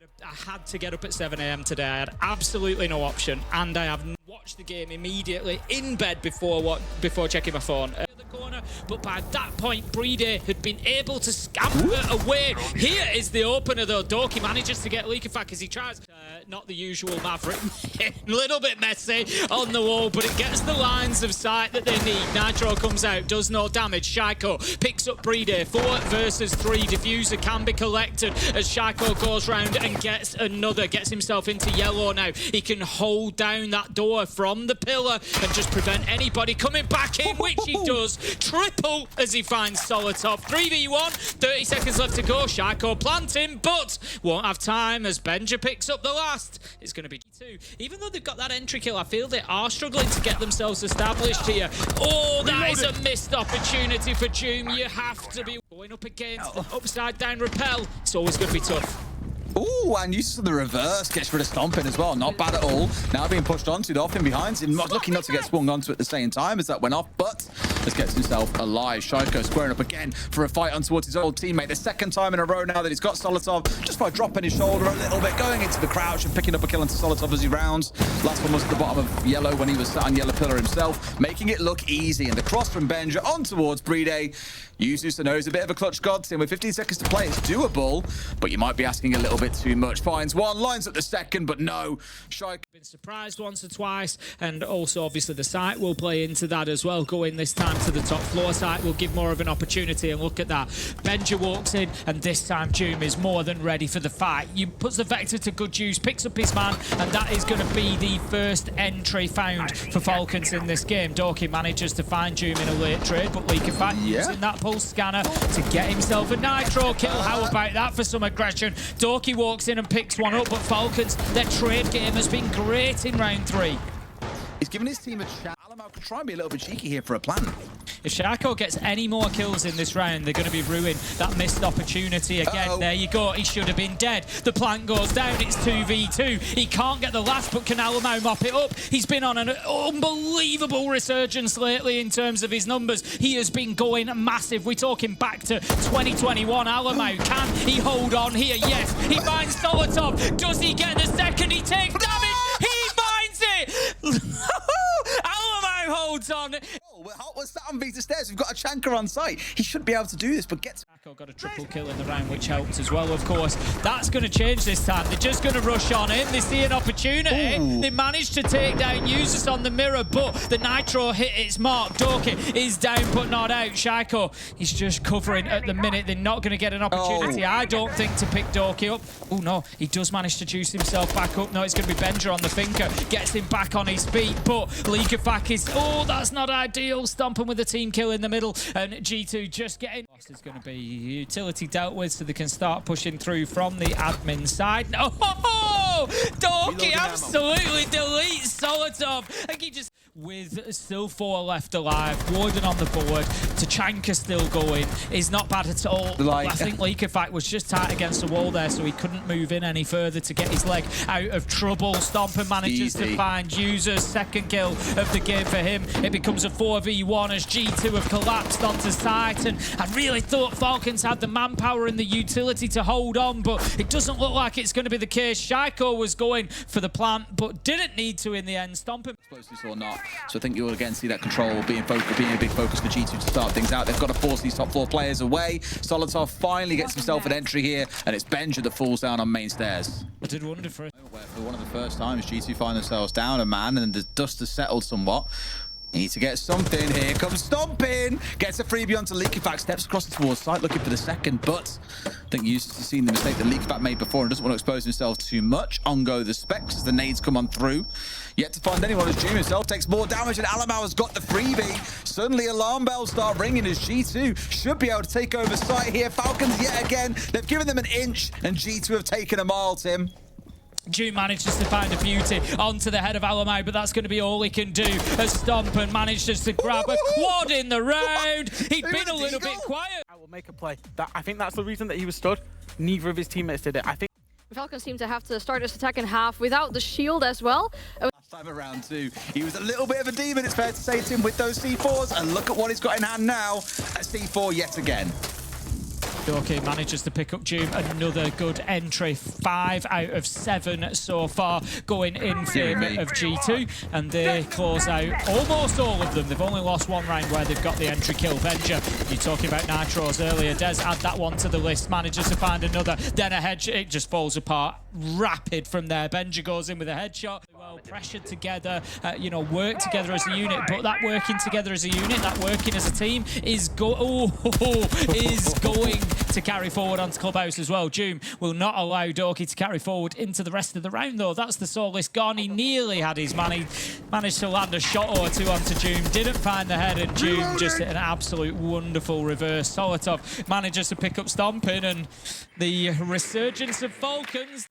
I had to get up at 7 AM today. I had absolutely no option, and I have watched the game immediately in bed before checking my phone. The corner, but by that point, Breede had been able to scamper away. Here is the opener, though. Doki manages to get Leakafak as he tries. Not the usual Maverick. A little bit messy on the wall, but it gets the lines of sight that they need. Nitro comes out, does no damage. Shaiko picks up Breede. 4 versus 3. Diffuser can be collected as Shaiko goes round and gets another. Gets himself into yellow now. He can hold down that door from the pillar and just prevent anybody coming back in, which he does. Triple as he finds Solotov. 3v1, 30 seconds left to go. Shaiko planting, but won't have time as Benja picks up the last. It's going to be G2. Even though they've got that entry kill, I feel they are struggling to get themselves established here. Oh, that is a missed opportunity for Doom. You have to be going up against the upside down repel. It's always going to be tough. Ooh, and uses of the reverse, gets rid of stomping as well. Not bad at all. Now being pushed onto the offing behind him. Lucky not to get swung onto at the same time as that went off, but just gets himself alive. Shaiko squaring up again for a fight on towards his old teammate. The second time in a row now that he's got Solotov, just by dropping his shoulder a little bit, going into the crouch and picking up a kill into Solotov as he rounds. Last one was at the bottom of yellow when he was sat on yellow pillar himself, making it look easy. And the cross from Benja on towards Breede. Yuzus knows a bit of a clutch godsend. With 15 seconds to play, it's doable, but you might be asking a little bit too much. Finds one, lines up the second, but no. Shaiko Been surprised once or twice, and also obviously the site will play into that as well. Going this time to the top floor site will give more of an opportunity, and look at that. Benja walks in, and this time Doom is more than ready for the fight. You puts the Vector to good use, picks up his man, and that is going to be the first entry found for Falcons in this game. Doki manages to find Doom in a late trade, but Leakafak using that pulse scanner to get himself a nitro kill. How about that for some aggression? Doki walks in and picks one up, but Falcons, their trade game has been great in round 3. He's giving his team a chance. Alamau could try and be a little bit cheeky here for a plan. If Shaiko gets any more kills in this round, they're going to be ruined. That missed opportunity again. There you go. He should have been dead. The plant goes down. It's 2v2. He can't get the last, but can Alamau mop it up? He's been on an unbelievable resurgence lately in terms of his numbers. He has been going massive. We're talking back to 2021. Alamau, can he hold on here? Yes. He finds Solotov. Does he get the second? He takes damage. He finds it. Alamau holds on. What's that on Vita stairs? We've got a Chanker on site. He should be able to do this, but gets... Got a triple kill in the round, which helped as well, of course. That's going to change this time. They're just going to rush on in. They see an opportunity. Ooh. They managed to take down Yuzus on the mirror, but the Nitro hit its mark. Doki is down, but not out. Shaiko, he's just covering at the minute. They're not going to get an opportunity, I don't think, to pick Doki up. Oh, no. He does manage to juice himself back up. No, it's going to be Benja on the finger. Gets him back on his feet, but Leakafak is... Oh, that's not ideal. Stomping with a team kill in the middle, and G2 just getting... Loss is going to be utility dealt with, so they can start pushing through from the admin side. Oh, Doki absolutely deletes Solotov. I think he just, with still 4 left alive, Warden on the board, Tachanka still going, is not bad at all. I think Leakafak was just tight against the wall there, so he couldn't move in any further to get his leg out of trouble. Stomper manages to find Yuzus. Second kill of the game for him. It becomes a 4v1 as G2 have collapsed onto site, and I really thought Falcons had the manpower and the utility to hold on, but it doesn't look like it's going to be the case. Shaiko was going for the plant, but didn't need to in the end. Stomping. Explosives or not. So I think you'll again see that control being a big focus for G2 to start things out. They've got to force these top 4 players away. Solotov finally gets himself an entry here, and it's Benja that falls down on main stairs. I did wonder for one of the first times G2 find themselves down a man, and the dust has settled somewhat. Need to get something. Here comes Stomping. Gets a freebie onto Leakafak. Steps across towards site looking for the second, but I think Yuzus has seen the mistake that Leakafak made before and doesn't want to expose himself too much. On go the specs as the nades come on through. Yet to find anyone as Doom himself takes more damage, and Alamau has got the freebie. Suddenly alarm bells start ringing as G2 should be able to take over site here. Falcons yet again. They've given them an inch, and G2 have taken a mile, Tim. Doom manages to find a beauty onto the head of Alamau, but that's going to be all he can do as Stompen manages to grab a quad in the round. He'd been a little bit quiet. I will make a play. I think that's the reason that he was stood. Neither of his teammates did it. I think Falcons seem to have to start this attack in half without the shield as well. Last time around too, he was a little bit of a demon, it's fair to say, Tim, with those C4s, and look at what he's got in hand now at C4 yet again. Doki manages to pick up Doom. Another good entry. 5 out of 7 so far going in favour of G2. And they close out almost all of them. They've only lost one round where they've got the entry kill. Venger, you're talking about Nitros earlier. Des add that one to the list. Manages to find another. Then a headshot. It just falls apart. Rapid from there. Benja goes in with a headshot. Well, pressured together, you know, work together as a unit. But that working together as a unit, that working as a team is going to carry forward onto Clubhouse as well. Doom will not allow Doki to carry forward into the rest of the round, though. That's the Solis gone. He nearly had his man. He managed to land a shot or two onto Doom. Didn't find the head, and Doom just hit an absolute wonderful reverse. Solotov manages to pick up Stomping, and the resurgence of Falcons.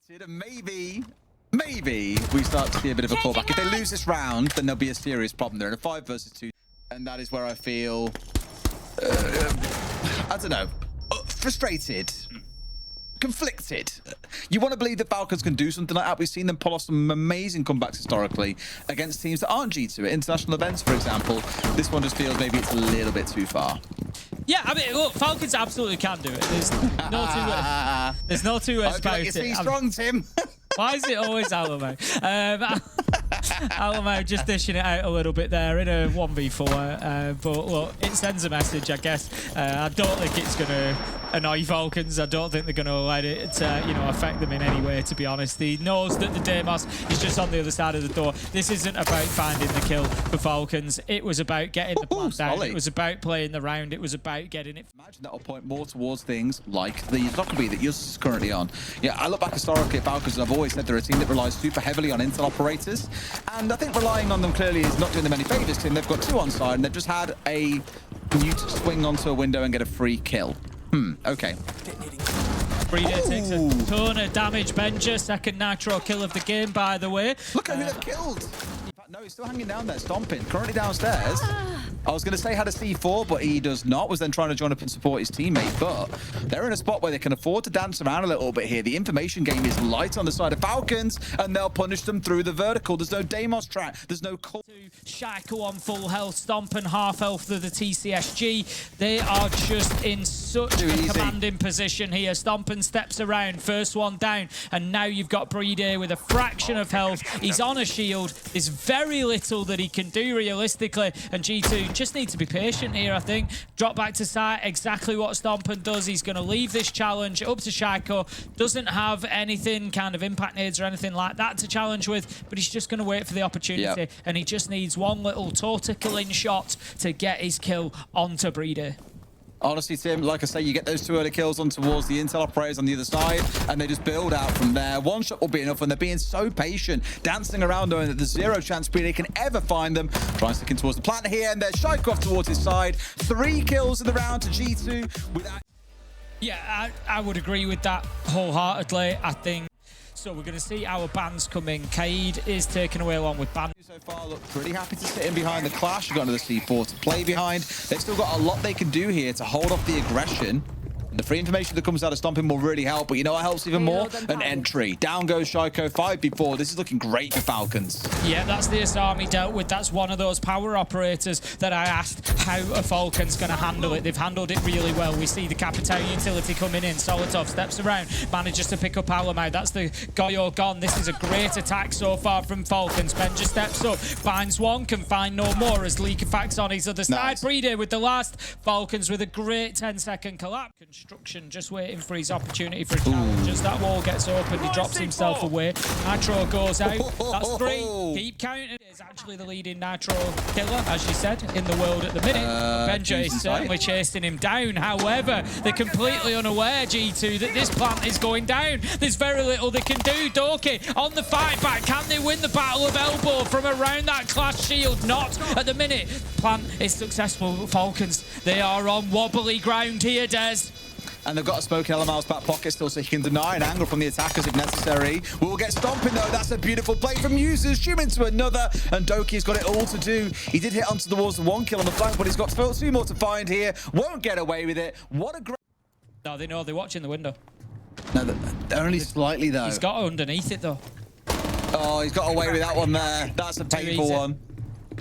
Maybe we start to see a bit of a pullback. If they lose this round, then there'll be a serious problem. They're in a 5 versus 2. And that is where I feel, I don't know, frustrated, conflicted. You want to believe that Falcons can do something like that. We've seen them pull off some amazing comebacks historically against teams that aren't G2 at international events, for example. This one just feels maybe it's a little bit too far. Yeah, I mean, look, Falcons absolutely can do it. There's no two ways. There's no two ways about it. You're strong, Tim. Why is it always Alamo? Alamo just dishing it out a little bit there in a 1v4. But look, it sends a message, I guess. I don't think it's going to annoy Falcons. I don't think they're going to let it, you know, affect them in any way, to be honest. He knows that the Deimos is just on the other side of the door. This isn't about finding the kill for Falcons. It was about getting the plant down. It was about playing the round. It was about getting it. Imagine that'll point more towards things like the Lockerbie that Yus is currently on. Yeah, I look back historically at Falcons, and I've always said they're a team that relies super heavily on intel operators. And I think relying on them clearly is not doing them any favors. They've got 2 on side, and they've just had a mute swing onto a window and get a free kill. Okay. Breeder takes a ton of damage. Benja, second Nitro kill of the game, by the way. Look at who they've killed. No, he's still hanging down there, Stomping. Currently downstairs. I was going to say had a C4, but he does not. Was then trying to join up and support his teammate. But they're in a spot where they can afford to dance around a little bit here. The information game is light on the side of Falcons, and they'll punish them through the vertical. There's no Deimos track. There's no call. Shaiko on full health, Stomping half health of the TCSG. They are just in such a commanding position here. Stomping steps around, first one down, and now you've got Breeder with a fraction of health. He's on a shield. There's very little that he can do realistically, and G2 just need to be patient here, I think. Drop back to site, exactly what Stomping does. He's going to leave this challenge up to Shaiko. Doesn't have anything kind of impact nades or anything like that to challenge with, but he's just going to wait for the opportunity, and he just needs one little toe-tickling shot to get his kill onto Breeder. Honestly, Tim, like I say, you get those 2 early kills on towards the intel operators on the other side, and they just build out from there. One shot will be enough, and they're being so patient, dancing around knowing that there's 0 chance Breeder can ever find them. Trying to stick in towards the plant here, and there's Shaiko off towards his side. 3 kills in the round to G2 without... Yeah, I would agree with that wholeheartedly. I think so. We're going to see our bans come in. Kaid is taken away along with ban. So far, look pretty happy to sit in behind the clash. You've got another C4 to play behind. They've still got a lot they can do here to hold off the aggression. The free information that comes out of Stomping will really help, but you know what helps even more? An entry. Down goes Shaiko, 5v4. This is looking great for Falcons. Yeah, that's the Asami dealt with. That's one of those power operators that I asked how are Falcons going to handle it. They've handled it really well. We see the Capital utility coming in. Solotov steps around, manages to pick up Alamai. That's the Goyo gone. This is a great attack so far from Falcons. Benja steps up, finds one, can find no more as Leakerfax on his other side. Breeder with the last. Falcons with a great 10-second collapse. Construction just waiting for his opportunity for a challenge. As that wall gets open, he drops himself away. Nitro goes out. That's 3. Keep counting. Is actually the leading Nitro killer, as you said, in the world at the minute. Benja is certainly chasing him down. However, they're completely unaware, G2, that this plant is going down. There's very little they can do. Doki on the fight back. Can they win the Battle of Elbow from around that clash shield? Not at the minute. Plant is successful. Falcons, they are on wobbly ground here, Des. And they've got a smoke in Elamal's back pocket still, so he can deny an angle from the attackers if necessary. We'll get Stomping, though. That's a beautiful play from Users. Zoom into another, and Doki's got it all to do. He did hit onto the walls, the 1 kill on the flank, but he's got 2 more to find here. Won't get away with it. What a great... No, they know. They're watching the window. No, they're only slightly, though. He's got underneath it, though. Oh, he's got away with that one there. That's a painful one.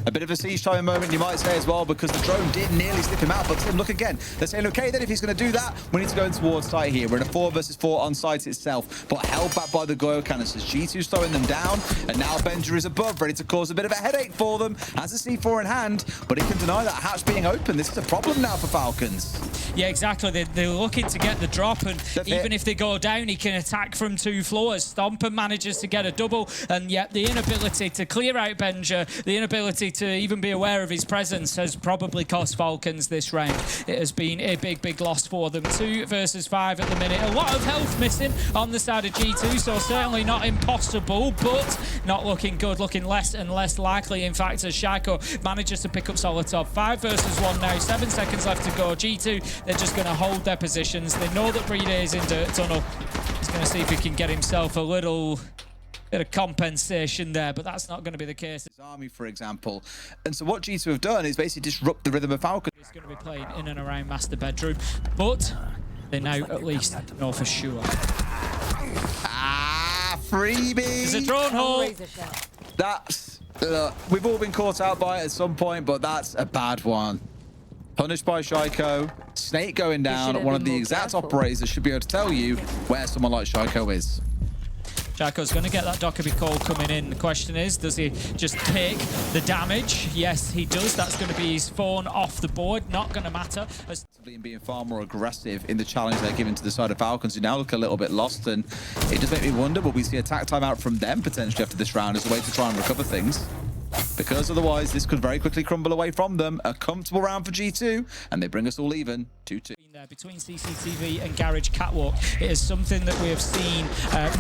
A bit of a siege time moment, you might say as well, because the drone did nearly slip him out. But look again, they're saying, okay, then if he's going to do that, we need to go in towards site here. We're in a 4 versus 4 on site itself, but held back by the Goyo canisters. G2's throwing them down, and now Benja is above, ready to cause a bit of a headache for them. Has a C4 in hand, but he can deny that hatch being open. This is a problem now for Falcons. Yeah, exactly. They're looking to get the drop, and even if they go down, he can attack from 2 floors. Stomper manages to get a double, and yet the inability to clear out Benja, the inability to even be aware of his presence has probably cost Falcons this round. It has been a big loss for them. 2 versus 5 at the minute. A lot of health missing on the side of G2, so certainly not impossible, but not looking good, looking less and less likely. In fact, as Shaiko manages to pick up Solotov. 5 versus 1 now, 7 seconds left to go. G2, they're just going to hold their positions. They know that Brede is in dirt tunnel. He's going to see if he can get himself a little bit of compensation there, but that's not going to be the case. His army, for example. And so what G2 have done is basically disrupt the rhythm of Falcons. He's going to be playing in and around master bedroom, but they now at least know for sure. Freebie! There's a drone hole. That's... we've all been caught out by it at some point, but that's a bad one. Punished by Shaiko. Snake going down. One of the exact operators that should be able to tell you where someone like Shaiko is. Shaiko's going to get that Dockerby call coming in. The question is, does he just take the damage? Yes, he does. That's going to be his phone off the board. Not going to matter. Being far more aggressive in the challenge they're giving to the side of Falcons, who now look a little bit lost, and it does make me wonder, will we see attack time out from them potentially after this round as a way to try and recover things? Because otherwise, this could very quickly crumble away from them. A comfortable round for G2, and they bring us all even 2-2. Between CCTV and Garage Catwalk, it is something that we have seen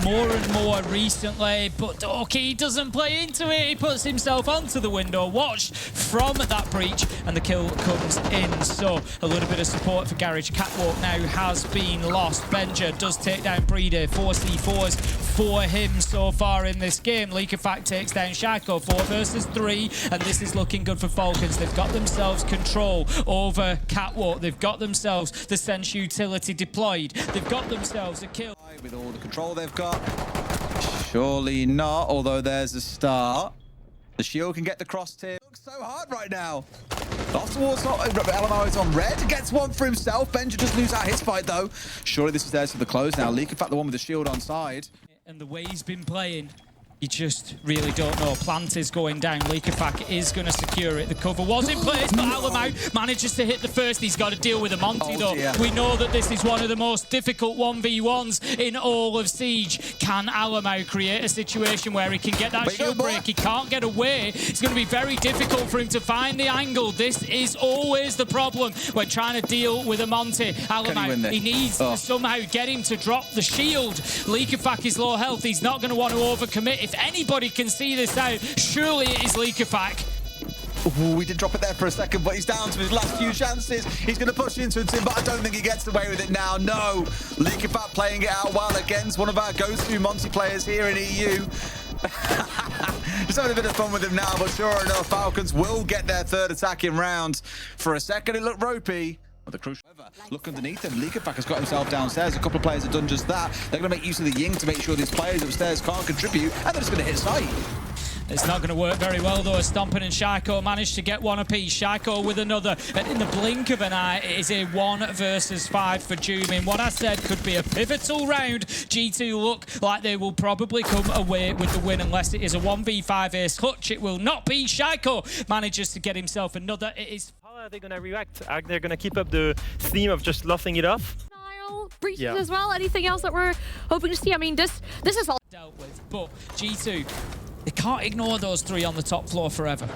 more and more recently, but Dorky doesn't play into it. He puts himself onto the window, watched from that breach, and the kill comes in. So a little bit of support for Garage Catwalk now has been lost. Benja does take down Brede. 4 C4s for him so far in this game. Leakerfact takes down Shaiko. 4 versus 3, and this is looking good for Falcons. They've got themselves control over Catwalk. They've got themselves the Sense utility deployed. They've got themselves a kill. With all the control they've got, surely not, although there's a start. The shield can get the cross tier. Looks so hard right now. Off towards LMO is on red. Gets one for himself. Benja just lose out his fight though. Surely this is theirs for the close now. Leakerfact the one with the shield on side. And the way he's been playing, you just really don't know. Plant is going down. Leakerfact is going to secure it. The cover was in place, but Alamau manages to hit the first. He's got to deal with a Monty, though. Dear. We know that this is one of the most difficult 1v1s in all of Siege. Can Alamau create a situation where he can get that shield break? He can't get away. It's going to be very difficult for him to find the angle. This is always the problem. We're trying to deal with a Monty. Alamau, he needs to somehow get him to drop the shield. Leakerfact is low health. He's not going to want to overcommit. If anybody can see this out, surely it is Leakerfact. Ooh, we did drop it there for a second, but he's down to his last few chances. He's going to push into it, but I don't think he gets away with it now. No. Leakerfact playing it out well against one of our go-to Monty players here in EU. Just having a bit of fun with him now, but sure enough, Falcons will get their 3rd attacking round. For a second, it looked ropey. The crucial look underneath him. Leakerfact has got himself downstairs. A couple of players have done just that. They're going to make use of the Ying to make sure these players upstairs can't contribute, and they're just going to hit site. It's not going to work very well, though, as Stompin and Shaiko managed to get one apiece. Shaiko with another. And in the blink of an eye, it is a 1 versus 5 for Jumin. What I said could be a pivotal round. G2 look like they will probably come away with the win unless it is a 1v5 ace clutch. It will not be. Shaiko manages to get himself another. It is... How are they going to react? Are they going to keep up the theme of just laughing it off? Breaches as well. Anything else that we're hoping to see? I mean, this is all dealt with, but G2, they can't ignore those 3 on the top floor forever.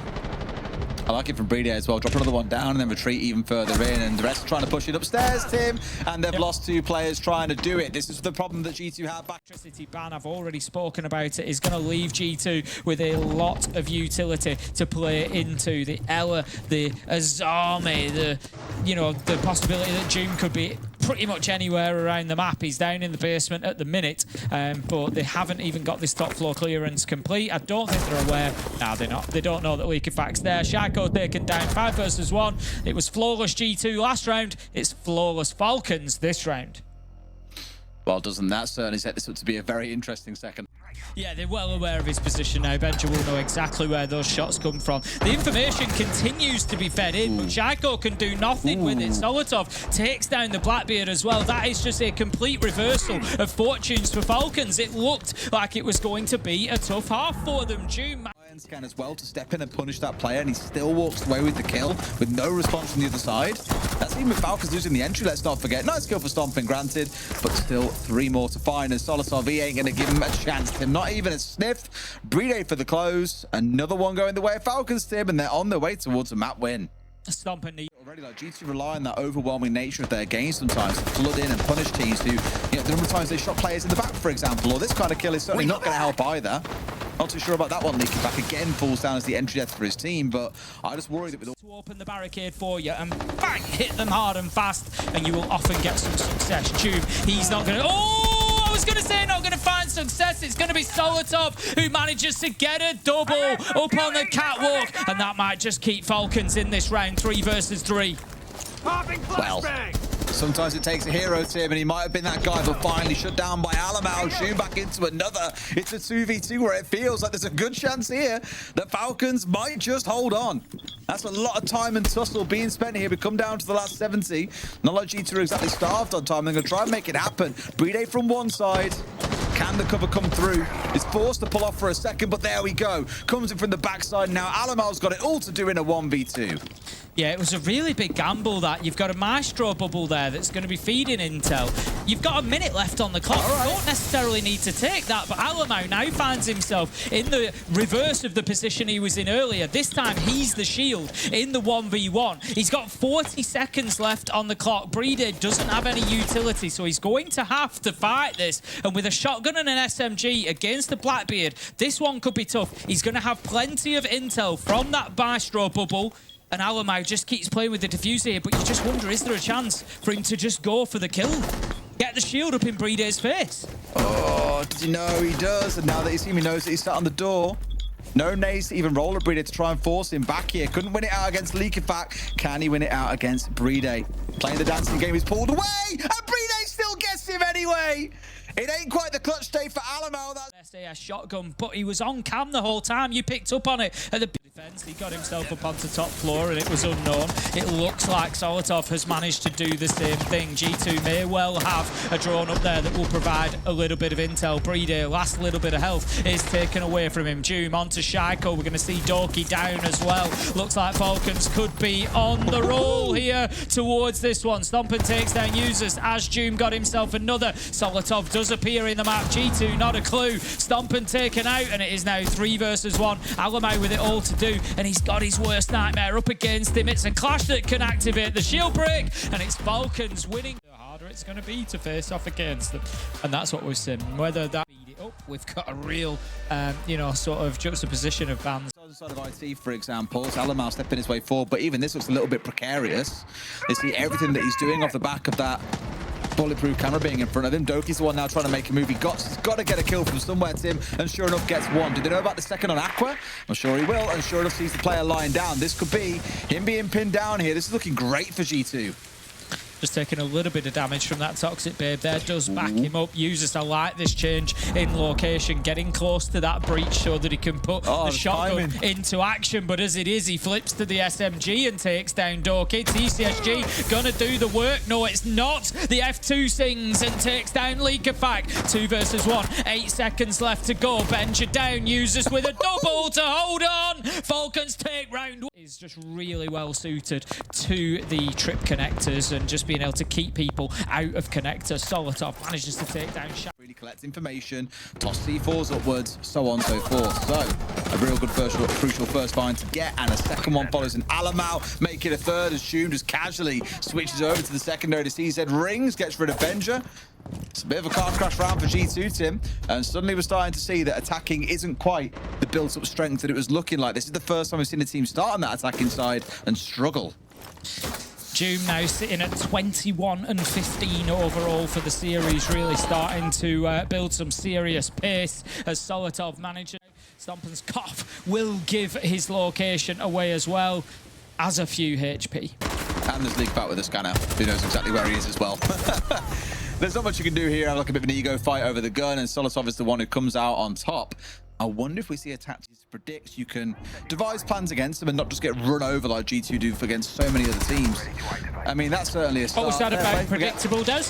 I like it from Brede as well. Drop another one down and then retreat even further in, and the rest are trying to push it upstairs, Tim, and they've lost 2 players trying to do it. This is the problem that G2 have. Electricity ban, I've already spoken about it, is going to leave G2 with a lot of utility to play into. The Ella, the Azami, the possibility that June could be pretty much anywhere around the map. He's down in the basement at the minute, but they haven't even got this top floor clearance complete. I don't think they're aware. No, they're not. They don't know that Leakerfact's there. Shaiko taken down 5 versus 1. It was flawless G2 last round. It's flawless Falcons this round. Well, doesn't that certainly set this up to be a very interesting second? Yeah, they're well aware of his position now. Benja will know exactly where those shots come from. The information continues to be fed in, but Shaiko can do nothing with it. Solotov takes down the Blackbeard as well. That is just a complete reversal of fortunes for Falcons. It looked like it was going to be a tough half for them. June Can as well to step in and punish that player, and he still walks away with the kill with no response from the other side. That's even with Falcons losing the entry, let's not forget. Nice kill for Stomping, granted, but still 3 more to find, and Solotov, he ain't gonna give him a chance, Tim. Not even a sniff. Bride for the close. Another one going the way of Falcons, Tim, and they're on their way towards a map win. Stomping Already, like, G2 rely on that overwhelming nature of their game sometimes to flood in and punish teams who, the number of times they shot players in the back, for example, or this kind of kill is certainly not going to help either. Not too sure about that one. Leaking back again falls down as the entry death for his team, but I just worry that with all... To open the barricade for you and bang, hit them hard and fast, and you will often get some success. Tube, he's not going to... Oh, I was going to say not going to find success. It's going to be Solotov who manages to get a double up on the catwalk, and that might just keep Falcons in this round, 3 versus 3. Well, sometimes it takes a hero, Tim, and he might have been that guy, but finally shut down by Alamau. Shooting back into another. It's a 2v2 where it feels like there's a good chance here that Falcons might just hold on. That's a lot of time and tussle being spent here. We come down to the last 70. Not like G2 are exactly starved on time. They're going to try and make it happen. Bride from one side. Can the cover come through? Is forced to pull off for a second, but there we go. Comes in from the backside now. Alamau's got it all to do in a 1v2. Yeah, it was a really big gamble that. You've got a Maestro bubble there that's going to be feeding intel. You've got a minute left on the clock. You don't necessarily need to take that, but Alamau now finds himself in the reverse of the position he was in earlier. This time, he's the shield in the 1v1. He's got 40 seconds left on the clock. Bride doesn't have any utility, so he's going to have to fight this. And with a shotgun and an SMG against the Blackbeard, this one could be tough. He's going to have plenty of intel from that Maestro bubble. And Alamau just keeps playing with the diffuser here, but you just wonder, is there a chance for him to just go for the kill? Get the shield up in Bride's face. Oh, does he know he does? And now that he knows that he's sat on the door. No nades to even roll at Bride to try and force him back here. Couldn't win it out against Leakerfact. Can he win it out against Bride? Playing the dancing game, he's pulled away, and Bride still gets him anyway. It ain't quite the clutch day for Alamau. Best AS shotgun, but he was on cam the whole time. You picked up on it at the defense. He got himself up onto top floor, and it was unknown. It looks like Solotov has managed to do the same thing. G2 may well have a drone up there that will provide a little bit of intel. Bride, last little bit of health is taken away from him. Doom onto Shaiko. We're going to see Doki down as well. Looks like Falcons could be on the roll here towards this one. Stompin takes down users as Doom got himself another. Solotov does appear in the map. G2, not a clue. Stompin taken out, and it is now 3 versus 1. Alamau with it all to do, and he's got his worst nightmare up against him. It's a clash that can activate the shield break, and it's Falcons winning. The harder it's going to be to face off against them, and that's what we're seeing. Whether that speed it up, we've got a real, sort of juxtaposition of bans. Side of IT, for example, it's Alamau stepping his way forward, but even this looks a little bit precarious. They see everything that he's doing off the back of that bulletproof camera being in front of him. Doki's the one now trying to make a move. He's got to get a kill from somewhere, Tim, and sure enough gets one. Did they know about the second on Aqua? I'm sure he will, and sure enough sees the player lying down. This could be him being pinned down here. This is looking great for G2. Just taking a little bit of damage from that Toxic Babe there. Does back him up. Users to like this change in location. Getting close to that breach so that he can put the shotgun into action. But as it is, he flips to the SMG and takes down Doki. TCSG gonna do the work. No, it's not. The F2 sings and takes down Leakerfact. 2 versus 1. 8 seconds left to go. Benja down. Users with a double to hold on. Falcons take round 1. Is just really well suited to the trip connectors and just being able to keep people out of connectors. Solotov manages to take down Shadow. Really collect information, toss C4s upwards, so on and so forth. So, a real good crucial first find to get, and a second one follows in Alamau, make it a third as Shun just casually switches over to the secondary to CZ Rings, gets rid of Benja. It's a bit of a car crash round for G2, Tim, and suddenly we're starting to see that attacking isn't quite the built-up strength that it was looking like. This is the first time we've seen a team start on that attacking side and struggle. Doom now sitting at 21 and 15 overall for the series, really starting to build some serious pace as Solotov manages. Stompin's cough will give his location away as well as a few HP. And there's Leakerfact with a scanner, who knows exactly where he is as well. There's not much you can do here. Have like a bit of an ego fight over the gun, and Solosov is the one who comes out on top. I wonder if we see a tactic to predict. You can devise plans against them and not just get run over like G2 do against so many other teams. I mean, that's certainly a start. What was that about predictable, Des?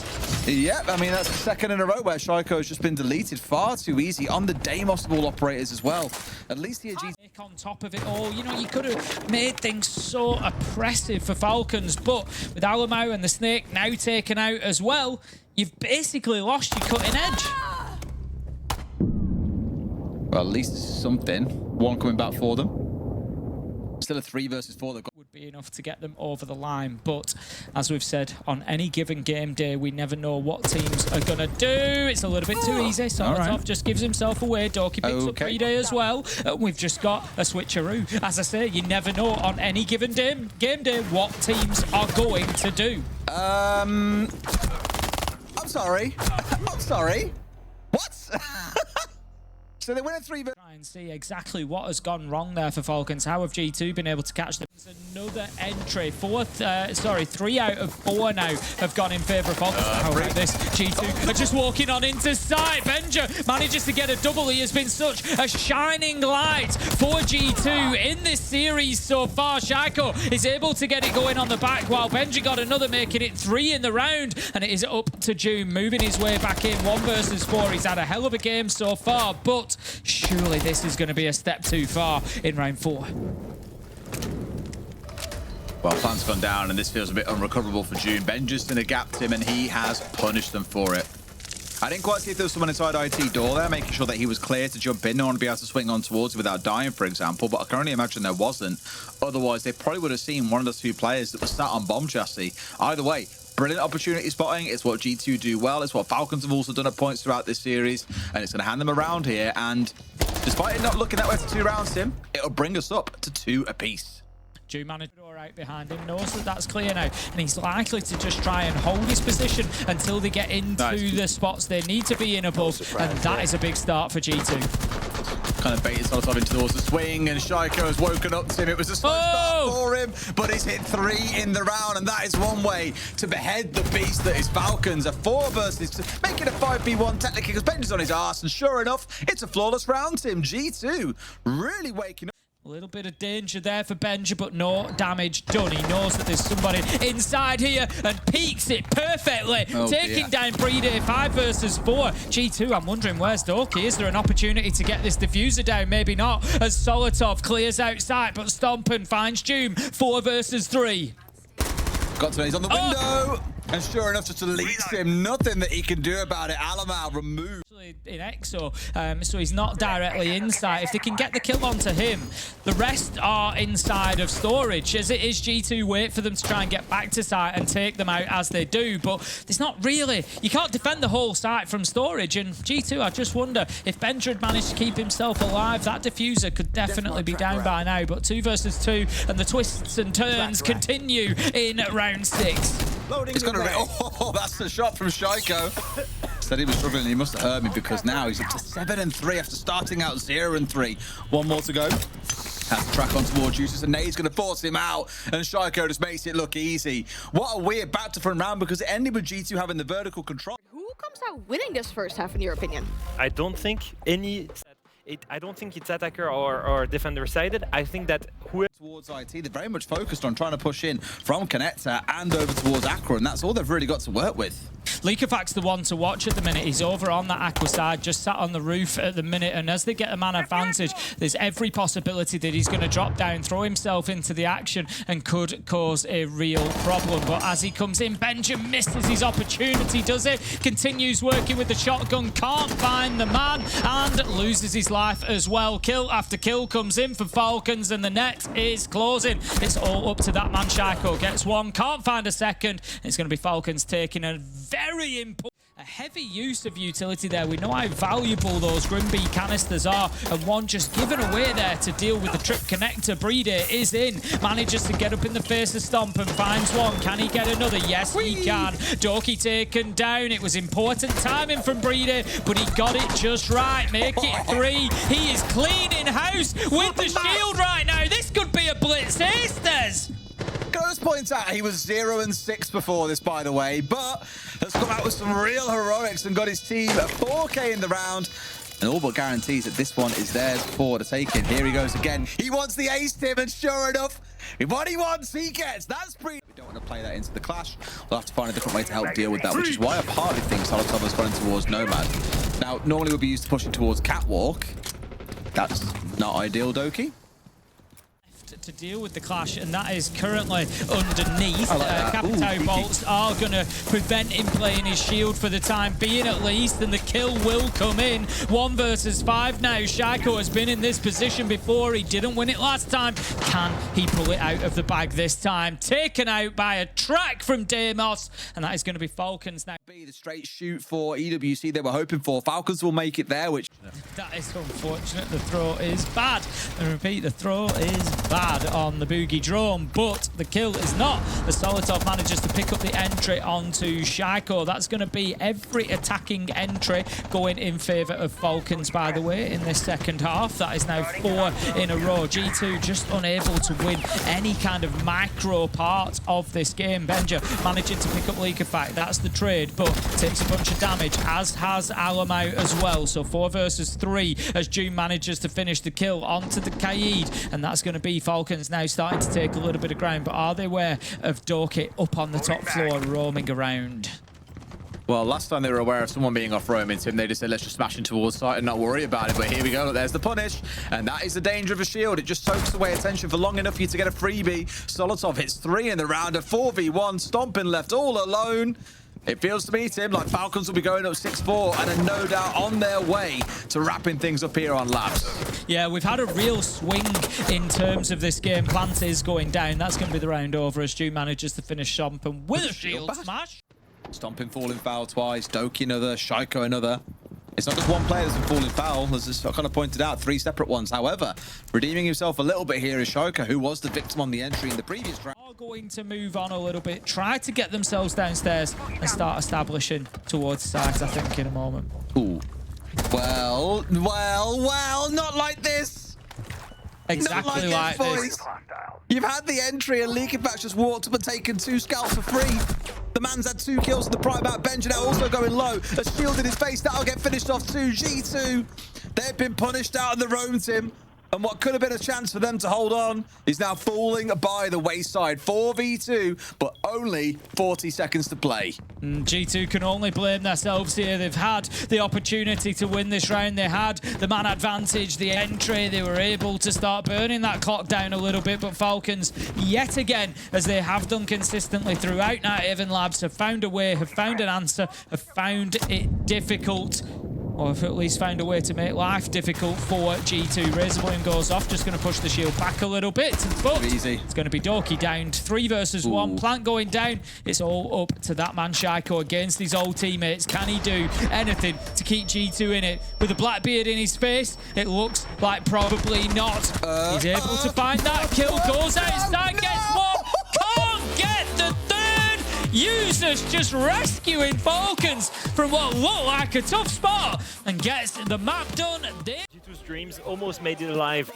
Yep, I mean, that's the second in a row where Shaiko has just been deleted far too easy on the Deimos ball operators as well. At least here, G2 on top of it all, you know, you could have made things so oppressive for Falcons, but with Alamo and the Snake now taken out as well, you've basically lost your cutting edge. Well, at least something. One coming back for them. Still a 3 versus 4. That would be enough to get them over the line, but as we've said, on any given game day, we never know what teams are gonna do. It's a little bit too easy. Solotov just gives himself away. Doki picks up 3-Day as well. We've just got a switcheroo. As I say, you never know on any given game day what teams are going to do. I'm sorry. I'm sorry. What? So they win a 3 versus... Try and see exactly what has gone wrong there for Falcons. How have G2 been able to catch them? There's another entry. 3 out of 4 now have gone in favour of Falcons. How about this? G2 are just walking on into sight. Benja manages to get a double. He has been such a shining light for G2 in this series so far. Shaiko is able to get it going on the back while Benja got another, making it 3 in the round. And it is up to June, moving his way back in. 1 versus 4. He's had a hell of a game so far, but surely this is going to be a step too far in round 4. Well, plan's gone down, and this feels a bit unrecoverable for June. Benja's done a gap to him, and he has punished them for it. I didn't quite see if there was someone inside IT door there, making sure that he was clear to jump in. No one would be able to swing on towards it without dying, for example, but I can only imagine there wasn't. Otherwise, they probably would have seen one of the 2 players that was sat on bomb chassis. Either way, brilliant opportunity spotting. It's what G2 do well. It's what Falcons have also done at points throughout this series, and it's going to hand them around here. And despite it not looking that way for 2 rounds, Tim, it'll bring us up to 2 apiece. June manager right behind him, knows that that's clear now, and he's likely to just try and hold his position until they get into the spots they need to be in above, and that is a big start for G2. Kind of baited Solotov into towards the swing, and Shaiko has woken up to him. It was a slow start for him, but he's hit 3 in the round, and that is one way to behead the beast that is Falcons. A 4 versus 2, making a 5v1 technically, because Benja's on his arse, and sure enough, it's a flawless round, Tim. G2 really waking up. A little bit of danger there for Benja, but no damage done. He knows that there's somebody inside here and peeks it perfectly. Taking down Brede, 5 versus 4. G2, I'm wondering where's Doki? Is there an opportunity to get this diffuser down? Maybe not, as Solotov clears outside, but Stompen finds June. 4 versus 3. Got to, he's on the window, and sure enough, just deletes him. Nothing that he can do about it. Alamal removed. In EXO, so he's not directly inside. If they can get the kill onto him, the rest are inside of storage. As it is, G2 wait for them to try and get back to site and take them out as they do, but there's not really, you can't defend the whole site from storage, and G2, I just wonder if Benja had managed to keep himself alive, that diffuser could definitely be down by now, but 2 versus 2, and the twists and turns continue in round 6. He's gonna that's the shot from Shaiko. Said he was struggling, he must have heard me, because now he's up to 7-3 after starting out 0-3. 1 more to go. Has to track on towards Juices, and Nade's going to force him out, and Shaiko just makes it look easy. What a weird back to front round, because it ended with G2 having the vertical control. Who comes out winning this first half, in your opinion? I don't think it's attacker or defender sided. I think that towards IT, they're very much focused on trying to push in from Connector and over towards Aqua, and that's all they've really got to work with. Leakafac's the one to watch at the minute. He's over on that Aqua side, just sat on the roof at the minute, and as they get a man advantage, there's every possibility that he's going to drop down, throw himself into the action, and could cause a real problem. But as he comes in, Benjamin misses his opportunity, does it? Continues working with the shotgun, can't find the man, and loses his life as well. Kill after kill comes in for Falcons, and the net is closing. It's all up to that man. Shaiko gets 1, can't find a second. It's going to be Falcons taking a very important, a heavy use of utility there. We know how valuable those Grimby canisters are, and 1 just given away there to deal with the trip connector. Brede is in, manages to get up in the face of Stomp and finds 1. Can he get another? Yes, he can. Doki taken down. It was important timing from Brede, but he got it just right. Make it 3. He is clean in house with the shield right now. This could be a blitz. Asters Goes must point out he was 0-6 before this, by the way, but has come out with some real heroics and got his team at 4K in the round. And all but guarantees that this one is theirs for the taking. Here he goes again. He wants the ace, Tim, and sure enough, what he wants, he gets. That's pretty... We don't want to play that into the clash. We'll have to find a different way to help deal with that, which is why I partly think Solotov has gone towards Nomad. Now, normally we'll be used to pushing towards Catwalk. That's not ideal, Doki. To deal with the clash, and that is currently underneath. Capitao bolts are going to prevent him playing his shield for the time being at least, and the kill will come in. 1 versus 5 now. Shaiko has been in this position before. He didn't win it last time. Can he pull it out of the bag this time? Taken out by a track from Deimos, and that is going to be Falcons now. Be the straight shoot for EWC they were hoping for. Falcons will make it there, which... That is unfortunate. The throw is bad. And repeat, the throw is bad on the Boogie drone, but the kill is not. The Solotov manages to pick up the entry onto Shaiko. That's going to be every attacking entry going in favour of Falcons, by the way, in this second half. That is now 4 in a row. G2 just unable to win any kind of macro part of this game. Benja managing to pick up Leak Effect. That's the trade, but takes a bunch of damage, as has Alamau as well. So 4 versus 3 as June manages to finish the kill onto the Kaid, and that's going to be Falcons now starting to take a little bit of ground, but are they aware of Doki up on the top floor roaming around? Well, last time they were aware of someone being off roaming, Tim, they just said, let's just smash in towards site and not worry about it. But here we go. There's the punish. And that is the danger of a shield. It just soaks away attention for long enough for you to get a freebie. Solotov hits 3 in the round, a 4v1. Stomping left all alone. It feels to me, Tim, like Falcons will be going up 6-4 and are no doubt on their way to wrapping things up here on Labs. Yeah, we've had a real swing in terms of this game. Plant is going down. That's going to be the round over as Stu manages to finish Stomping with a shield smash. Stomping falling foul twice, Doki another, Shaiko another. It's not just one player that's been falling foul, as I kind of pointed out, 3 separate ones. However, redeeming himself a little bit here is Shaiko, who was the victim on the entry in the previous round. Are going to move on a little bit, try to get themselves downstairs and start establishing towards sides, I think, in a moment. Ooh. Well, not like this. Exactly like this. You've had the entry and Leak Effect just walked up and taken 2 scalps for free. The man's had 2 kills in the prime out. Benja now also going low. A shield in his face. That'll get finished off too. G2, they've been punished out in the roam, Tim. And what could have been a chance for them to hold on is now falling by the wayside. 4v2, but only 40 seconds to play. G2 can only blame themselves here. They've had the opportunity to win this round. They had the man advantage, the entry. They were able to start burning that clock down a little bit, but Falcons, yet again, as they have done consistently throughout Night Haven Labs, have found a way, have found an answer, have found it difficult, or have at least found a way to make life difficult for G2. Razor Bloom goes off, just going to push the shield back a little bit, but easy. It's going to be Doki down. 3 versus 1. Plant going down. It's all up to that man Shaiko against his old teammates. Can he do anything to keep G2 in it? With a Blackbeard in his face, it looks like probably not. He's able to find that kill, goes outside, gets one, can't get the third. Users just rescuing Falcons from what looked like a tough spot and gets the map done. G2's Dreams almost made it alive.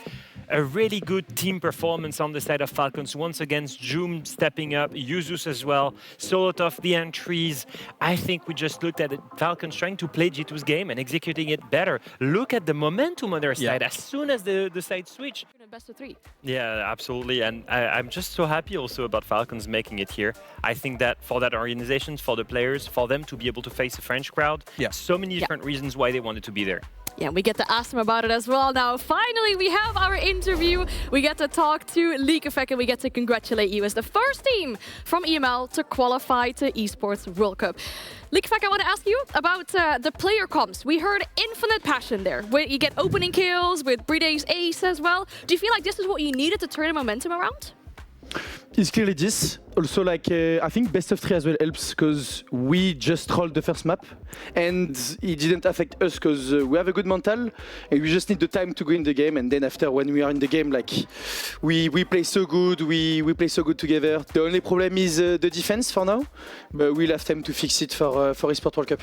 A really good team performance on the side of Falcons. Once again, Joom stepping up, Yuzus as well, Solotov, the entries. I think we just looked at it. Falcons trying to play G2's game and executing it better. Look at the momentum on their side as soon as the side switch. Best of 3. Yeah, absolutely. And I'm just so happy also about Falcons making it here. I think that for that organization, for the players, for them to be able to face a French crowd, so many different reasons why they wanted to be there. Yeah, we get to ask them about it as well now. Finally, we have our interview. We get to talk to Leak Effect and we get to congratulate you as the first team from EML to qualify to Esports World Cup. Leak Effect, I want to ask you about the player comps. We heard infinite passion there. Where you get opening kills with Bride's ace as well. Do you feel like this is what you needed to turn the momentum around? It's clearly this. Also, like I think best of 3 as well helps because we just rolled the first map and it didn't affect us because we have a good mental and we just need the time to go in the game. And then after, when we are in the game, like we play so good, we play so good together. The only problem is the defense for now, but we'll have time to fix it for Esport World Cup.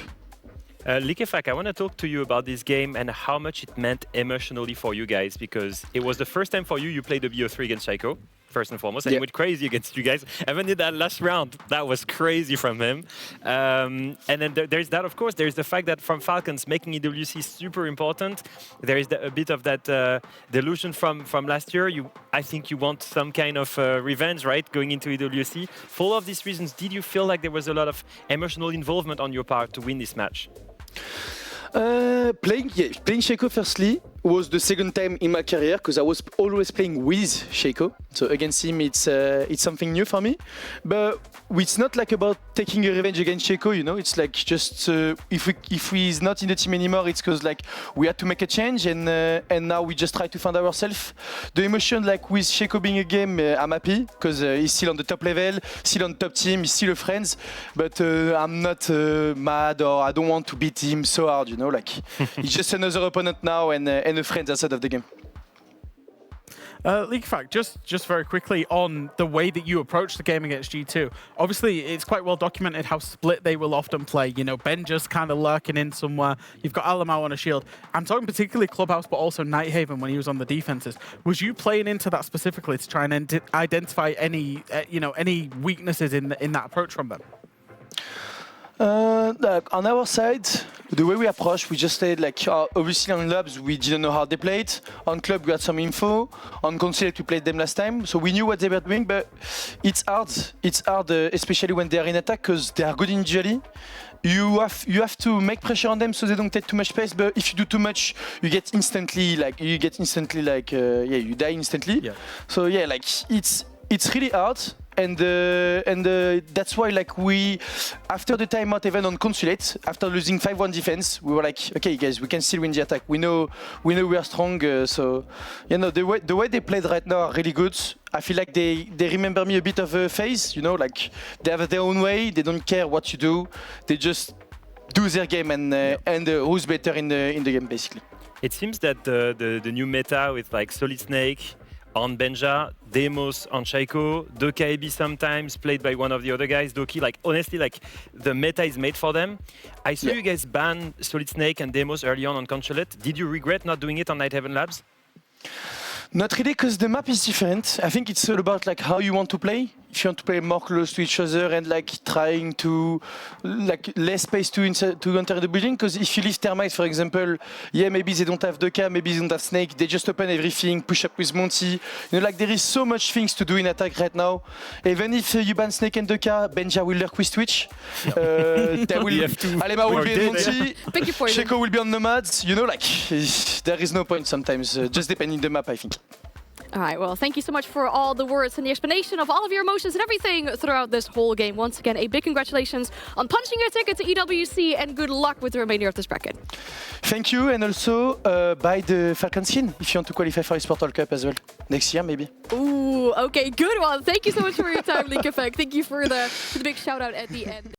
Leak Effect, I want to talk to you about this game and how much it meant emotionally for you guys, because it was the first time for you played the BO3 against Shaiko. first and foremost, and he went crazy against you guys. And then in that last round, that was crazy from him. And then there's that, of course. There's the fact that from Falcons, making EWC is super important. There is a bit of that delusion from last year. I think you want some kind of revenge, right, going into EWC. For all of these reasons, did you feel like there was a lot of emotional involvement on your part to win this match? Playing Shaco firstly was the second time in my career because I was always playing with Shaco. So against him, it's something new for me. But it's not like about taking a revenge against Shaco, you know. It's like just if he's not in the team anymore, it's because like we had to make a change and now we just try to find ourselves. The emotion like with Shaco being a game, I'm happy because he's still on the top level, still on top team, he's still a friend. But I'm not mad or I don't want to beat him so hard, you know. Like he's just another opponent now and a friend outside of the game. League just very quickly on the way that you approach the game against G2. Obviously, it's quite well documented how split they will often play. You know, Ben just kind of lurking in somewhere. You've got Alamau on a shield. I'm talking particularly Clubhouse, but also Nighthaven when he was on the defenses. Was you playing into that specifically to try and identify any, any weaknesses in that approach from them? On our side, the way we approach, we just said like obviously on labs we didn't know how they played. On club we had some info. On console we played them last time, so we knew what they were doing. But it's hard. It's hard, especially when they are in attack, because they are good individually. You have to make pressure on them so they don't take too much space. But if you do too much, you get instantly you die instantly. Yeah. So yeah, like it's really hard. And that's why, like, we, after the timeout even on Consulate, after losing 5-1 defense, we were like, okay, guys, we can still win the attack. We know we are strong. So, you know, the way they played right now are really good. I feel like they remember me a bit of a phase, you know, like they have their own way. They don't care what you do. They just do their game and who's better in the game, basically. It seems that the new meta with like Solid Snake on Benja, Demos on Shaco, Doki sometimes played by one of the other guys, Doki, like honestly, like the meta is made for them. I saw you guys ban Solid Snake and Demos early on Consulate. Did you regret not doing it on Nighthaven Labs? Not really, because the map is different. I think it's all about like how you want to play. If you want to play more close to each other and like trying to like less space to enter the building, because if you leave Thermite, for example, yeah, maybe they don't have Doka, maybe they don't have Snake, they just open everything, push up with Monty. You know, like there is so much things to do in attack right now. Even if you ban Snake and Doka, Benja will lurk with Twitch. Alema will be on Monty. Shaco will be on Nomads. You know, like there is no point sometimes, just depending on the map, I think. All right, well, thank you so much for all the words and the explanation of all of your emotions and everything throughout this whole game. Once again, a big congratulations on punching your ticket to EWC and good luck with the remainder of this bracket. Thank you, and also buy the Falcon skin if you want to qualify for Esport World Cup as well. Next year, maybe. Ooh, okay, good one. Thank you so much for your time, League Effect. Thank you for the big shout out at the end.